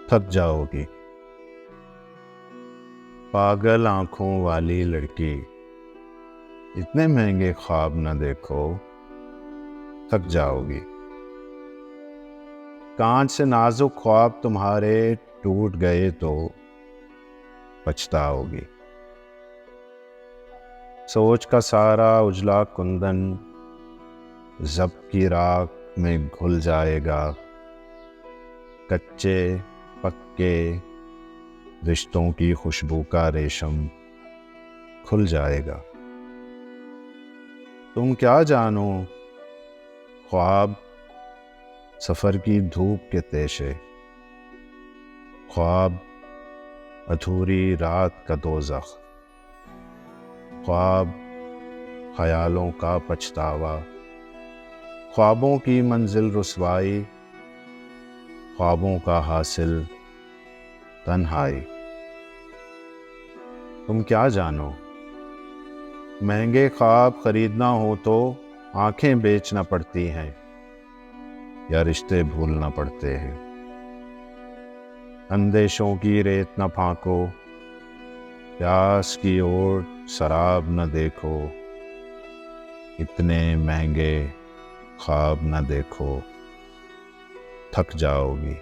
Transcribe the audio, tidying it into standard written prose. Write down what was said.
थक जाओगी। पागल आंखों वाली लड़की, इतने महंगे ख्वाब न देखो, थक जाओगी। कांच से नाजुक ख्वाब तुम्हारे टूट गए तो पछताओगी। सोच का सारा उजला कुंदन ज़ब्त की राख में घुल जाएगा। कच्चे पक्के रिश्तों की खुशबू का रेशम खुल जाएगा। तुम क्या जानो ख्वाब सफ़र की धूप के तेशे, ख्वाब अधूरी रात का दोज़ख, ख्वाब ख्यालों का पछतावा, ख्वाबों की मंजिल रुसवाई, ख्वाबों का हासिल तन्हाई। तुम क्या जानो महंगे ख्वाब खरीदना हो तो आंखें बेचना पड़ती हैं या रिश्ते भूलना पड़ते हैं। अंदेशों की रेत न फांको, प्यास की ओट शराब न देखो, इतने महंगे ख्वाब न देखो, थक जाओगी।